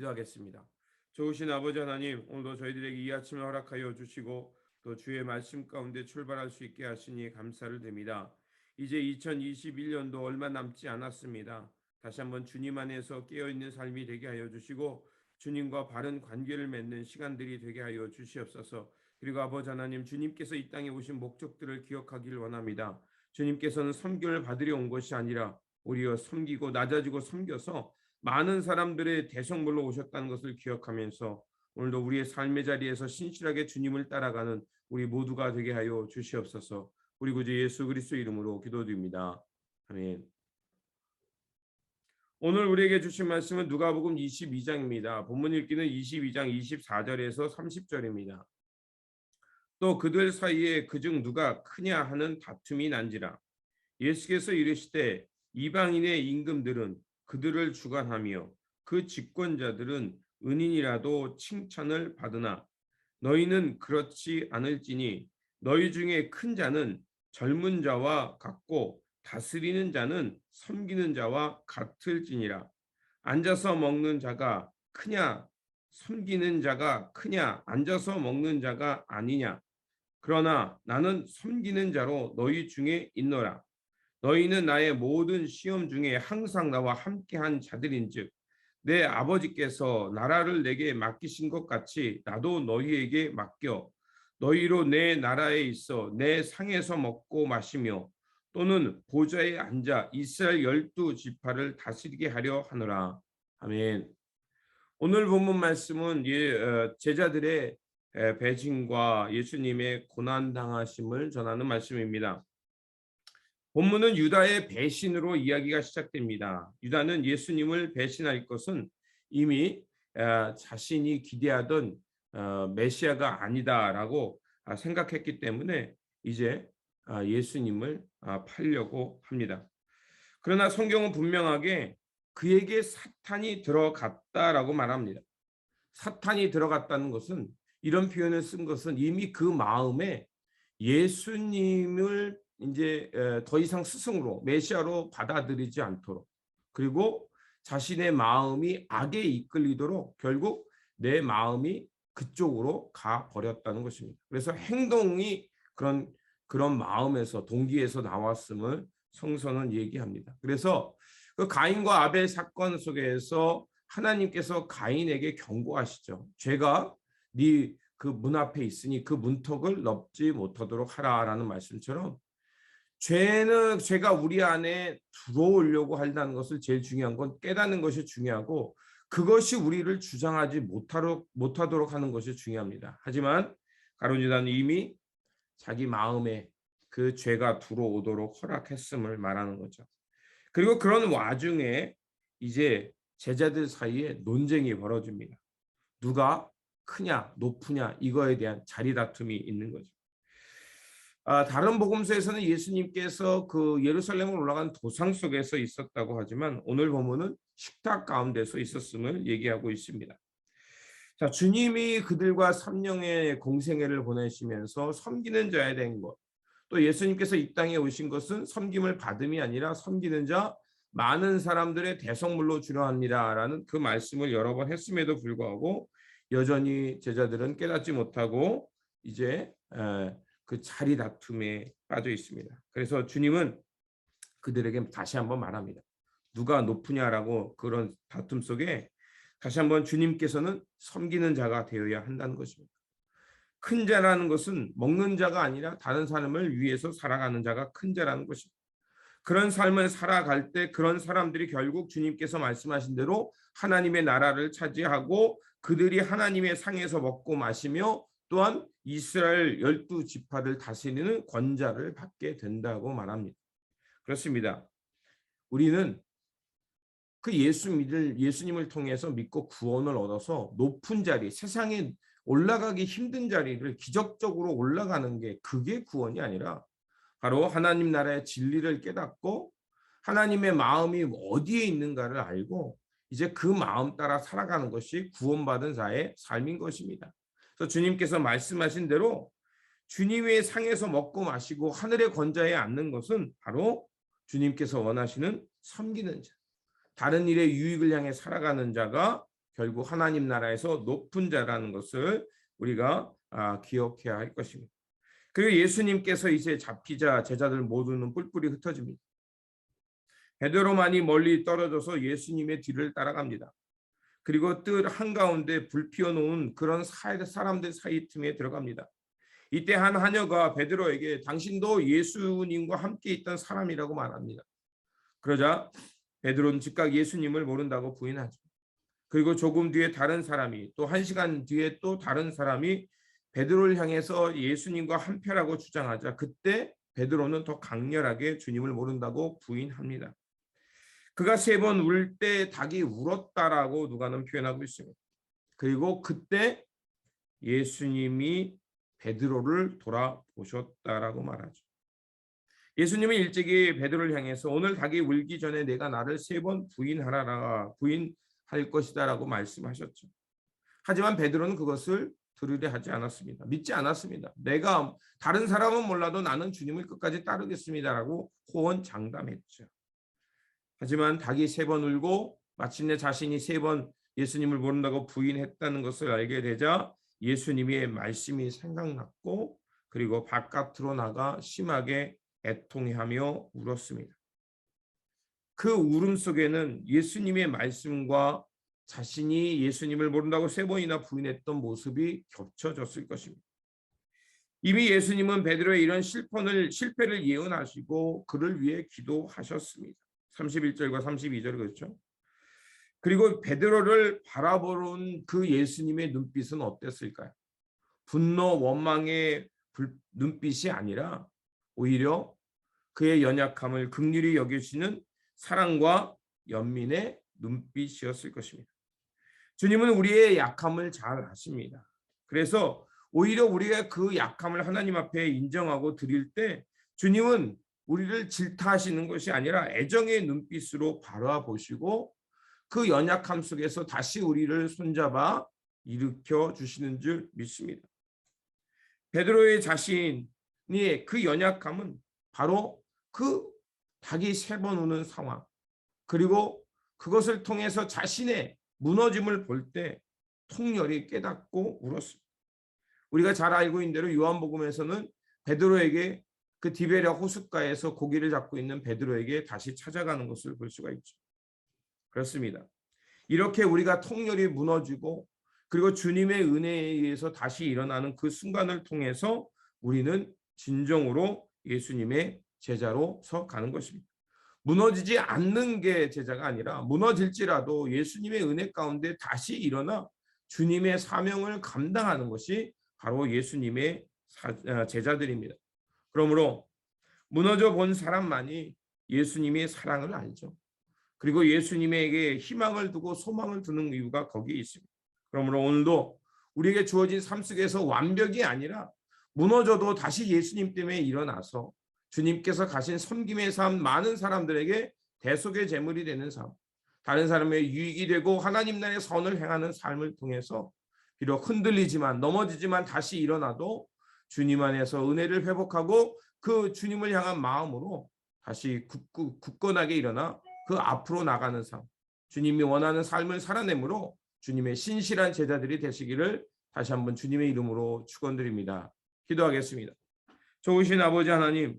기도하겠습니다. 좋으신 아버지 하나님, 오늘도 저희들에게 이 아침을 허락하여 주시고 또 주의 말씀 가운데 출발할 수 있게 하시니 감사를 드립니다. 이제 2021년도 얼마 남지 않았습니다. 다시 한번 주님 안에서 깨어있는 삶이 되게 하여 주시고 주님과 바른 관계를 맺는 시간들이 되게 하여 주시옵소서. 그리고 아버지 하나님, 주님께서 이 땅에 오신 목적들을 기억하기를 원합니다. 주님께서는 섬김을 받으려 온 것이 아니라 우리여 섬기고 낮아지고 섬겨서 많은 사람들의 대성물로 오셨다는 것을 기억하면서 오늘도 우리의 삶의 자리에서 신실하게 주님을 따라가는 우리 모두가 되게 하여 주시옵소서. 우리 구주 예수 그리스도 이름으로 기도드립니다. 아멘. 오늘 우리에게 주신 말씀은 누가복음 22장입니다. 본문 읽기는 22장 24절에서 30절입니다. 또 그들 사이에 그중 누가 크냐 하는 다툼이 난지라. 예수께서 이르시되 이방인의 임금들은 그들을 주관하며 그 집권자들은 은인이라도 칭찬을 받으나 너희는 그렇지 않을지니 너희 중에 큰 자는 젊은 자와 같고 다스리는 자는 섬기는 자와 같을지니라. 앉아서 먹는 자가 크냐 섬기는 자가 크냐 앉아서 먹는 자가 아니냐. 그러나 나는 섬기는 자로 너희 중에 있노라. 너희는 나의 모든 시험 중에 항상 나와 함께한 자들인즉 내 아버지께서 나라를 내게 맡기신 것 같이 나도 너희에게 맡겨 너희로 내 나라에 있어 내 상에서 먹고 마시며 또는 보좌에 앉아 이스라엘 12지파를 다스리게 하려 하노라. 아멘. 오늘 본문 말씀은 제자들의 배신과 예수님의 고난당하심을 전하는 말씀입니다. 본문은 유다의 배신으로 이야기가 시작됩니다. 유다는 예수님을 배신할 것은 이미 자신이 기대하던 메시아가 아니다라고 생각했기 때문에 이제 예수님을 팔려고 합니다. 그러나 성경은 분명하게 그에게 사탄이 들어갔다라고 말합니다. 사탄이 들어갔다는 것은, 이런 표현을 쓴 것은 이미 그 마음에 예수님을 이제 더 이상 스승으로 메시아로 받아들이지 않도록, 그리고 자신의 마음이 악에 이끌리도록 결국 내 마음이 그쪽으로 가 버렸다는 것입니다. 그래서 행동이 그런 마음에서, 동기에서 나왔음을 성서는 얘기합니다. 그래서 그 가인과 아벨 사건 속에서 하나님께서 가인에게 경고하시죠. 죄가 네 그 문 앞에 있으니 그 문턱을 넘지 못하도록 하라라는 말씀처럼, 죄가 우리 안에 들어오려고 한다는 것을 제일 중요한 건 깨닫는 것이 중요하고, 그것이 우리를 주장하지 못하도록 하는 것이 중요합니다. 하지만 가룟 유다는 이미 자기 마음에 그 죄가 들어오도록 허락했음을 말하는 거죠. 그리고 그런 와중에 이제 제자들 사이에 논쟁이 벌어집니다. 누가 크냐 높으냐 이거에 대한 자리 다툼이 있는 거죠. 다른 복음서에서는 예수님께서 그 예루살렘으로 올라간 도상 속에서 있었다고 하지만 오늘 본문은 식탁 가운데서 있었음을 얘기하고 있습니다. 자, 주님이 그들과 3년의 공생애를 보내시면서 섬기는 자에 대한 것, 또 예수님께서 이 땅에 오신 것은 섬김을 받음이 아니라 섬기는 자, 많은 사람들의 대성물로 주려 합니다라는 그 말씀을 여러 번 했음에도 불구하고 여전히 제자들은 깨닫지 못하고 이제 그 자리 다툼에 빠져 있습니다. 그래서 주님은 그들에게 다시 한번 말합니다. 누가 높으냐라고 그런 다툼 속에 다시 한번 주님께서는 섬기는 자가 되어야 한다는 것입니다. 큰 자라는 것은 먹는 자가 아니라 다른 사람을 위해서 살아가는 자가 큰 자라는 것입니다. 그런 삶을 살아갈 때 그런 사람들이 결국 주님께서 말씀하신 대로 하나님의 나라를 차지하고 그들이 하나님의 상에서 먹고 마시며 또한 이스라엘 12지파를 다스리는 권자를 받게 된다고 말합니다. 그렇습니다. 우리는 그 예수님을 통해서 믿고 구원을 얻어서 높은 자리, 세상에 올라가기 힘든 자리를 기적적으로 올라가는 게, 그게 구원이 아니라 바로 하나님 나라의 진리를 깨닫고 하나님의 마음이 어디에 있는가를 알고 이제 그 마음 따라 살아가는 것이 구원받은 자의 삶인 것입니다. 그래서 주님께서 말씀하신 대로 주님의 상에서 먹고 마시고 하늘의 권자에 앉는 것은 바로 주님께서 원하시는 섬기는 자, 다른 일에 유익을 향해 살아가는 자가 결국 하나님 나라에서 높은 자라는 것을 우리가 기억해야 할 것입니다. 그리고 예수님께서 이제 잡히자 제자들 모두는 뿔뿔이 흩어집니다. 베드로만이 멀리 떨어져서 예수님의 뒤를 따라갑니다. 그리고 뜰 한가운데 불 피워놓은 그런 사람들 사이 틈에 들어갑니다. 이때 한 하녀가 베드로에게 당신도 예수님과 함께 있던 사람이라고 말합니다. 그러자 베드로는 즉각 예수님을 모른다고 부인하죠. 그리고 조금 뒤에 다른 사람이, 또 1시간 뒤에 또 다른 사람이 베드로를 향해서 예수님과 한패라고 주장하자 그때 베드로는 더 강렬하게 주님을 모른다고 부인합니다. 그가 3번 울 때 닭이 울었다라고 누가는 표현하고 있습니다. 그리고 그때 예수님이 베드로를 돌아보셨다라고 말하죠. 예수님은 일찍이 베드로를 향해서 오늘 닭이 울기 전에 내가 나를 3번 부인할 것이다라고 말씀하셨죠. 하지만 베드로는 그것을 들으려 하지 않았습니다. 믿지 않았습니다. 내가 다른 사람은 몰라도 나는 주님을 끝까지 따르겠습니다라고 호언장담했죠. 하지만 닭이 3번 울고 마침내 자신이 3번 예수님을 모른다고 부인했다는 것을 알게 되자 예수님의 말씀이 생각났고 그리고 바깥으로 나가 심하게 애통해하며 울었습니다. 그 울음 속에는 예수님의 말씀과 자신이 예수님을 모른다고 3번이나 부인했던 모습이 겹쳐졌을 것입니다. 이미 예수님은 베드로의 이런 실패를 예언하시고 그를 위해 기도하셨습니다. 31절과 32절 그렇죠. 그리고 베드로를 바라보는 그 예수님의 눈빛은 어땠을까요? 분노, 원망의 눈빛이 아니라 오히려 그의 연약함을 긍휼히 여기시는 사랑과 연민의 눈빛이었을 것입니다. 주님은 우리의 약함을 잘 아십니다. 그래서 오히려 우리가 그 약함을 하나님 앞에 인정하고 드릴 때 주님은 우리를 질타하시는 것이 아니라 애정의 눈빛으로 바라보시고 그 연약함 속에서 다시 우리를 손잡아 일으켜 주시는 줄 믿습니다. 베드로의 자신이 그 연약함은 바로 그 닭이 3번 우는 상황, 그리고 그것을 통해서 자신의 무너짐을 볼 때 통렬히 깨닫고 울었습니다. 우리가 잘 알고 있는 대로 요한복음에서는 베드로에게 그 디베랴 호숫가에서 고기를 잡고 있는 베드로에게 다시 찾아가는 것을 볼 수가 있죠. 그렇습니다. 이렇게 우리가 통렬히 무너지고 그리고 주님의 은혜에 의해서 다시 일어나는 그 순간을 통해서 우리는 진정으로 예수님의 제자로서 가는 것입니다. 무너지지 않는 게 제자가 아니라 무너질지라도 예수님의 은혜 가운데 다시 일어나 주님의 사명을 감당하는 것이 바로 예수님의 제자들입니다. 그러므로 무너져 본 사람만이 예수님의 사랑을 알죠. 그리고 예수님에게 희망을 두고 소망을 두는 이유가 거기에 있습니다. 그러므로 오늘도 우리에게 주어진 삶 속에서 완벽이 아니라 무너져도 다시 예수님 때문에 일어나서 주님께서 가신 섬김의 삶, 많은 사람들에게 대속의 제물이 되는 삶, 다른 사람의 유익이 되고 하나님 나라의 선을 행하는 삶을 통해서 비록 흔들리지만 넘어지지만 다시 일어나도 주님 안에서 은혜를 회복하고 그 주님을 향한 마음으로 다시 굳건하게 일어나 그 앞으로 나가는 삶, 주님이 원하는 삶을 살아내므로 주님의 신실한 제자들이 되시기를 다시 한번 주님의 이름으로 축원드립니다. 기도하겠습니다. 좋으신 아버지 하나님,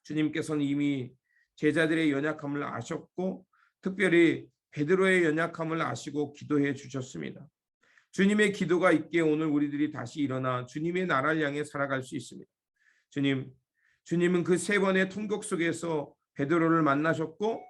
주님께서는 이미 제자들의 연약함을 아셨고 특별히 베드로의 연약함을 아시고 기도해 주셨습니다. 주님의 기도가 있기에 오늘 우리들이 다시 일어나 주님의 나라를 향해 살아갈 수 있습니다. 주님은 그 3번의 통곡 속에서 베드로를 만나셨고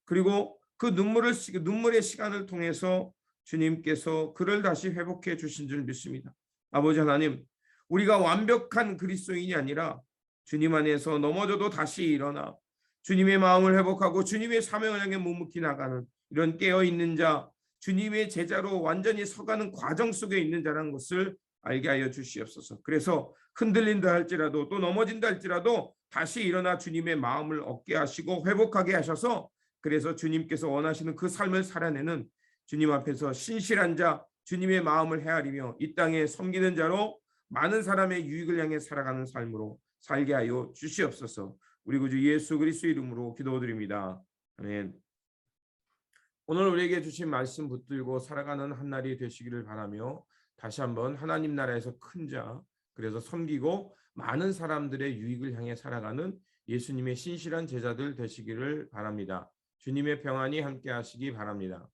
그리고 그 눈물의 시간을 통해서 주님께서 그를 다시 회복해 주신 줄 믿습니다. 아버지 하나님, 우리가 완벽한 그리스도인이 아니라 주님 안에서 넘어져도 다시 일어나 주님의 마음을 회복하고 주님의 사명을 향해 묵묵히 나가는 이런 깨어있는 자, 주님의 제자로 완전히 서가는 과정 속에 있는 자라는 것을 알게 하여 주시옵소서. 그래서 흔들린다 할지라도 또 넘어진다 할지라도 다시 일어나 주님의 마음을 얻게 하시고 회복하게 하셔서 그래서 주님께서 원하시는 그 삶을 살아내는 주님 앞에서 신실한 자, 주님의 마음을 헤아리며 이 땅에 섬기는 자로 많은 사람의 유익을 향해 살아가는 삶으로 살게 하여 주시옵소서. 우리 구주 예수 그리스도 이름으로 기도드립니다. 아멘. 오늘 우리에게 주신 말씀 붙들고 살아가는 한 날이 되시기를 바라며 다시 한번 하나님 나라에서 큰 자, 그래서 섬기고 많은 사람들의 유익을 향해 살아가는 예수님의 신실한 제자들 되시기를 바랍니다. 주님의 평안이 함께 하시기 바랍니다.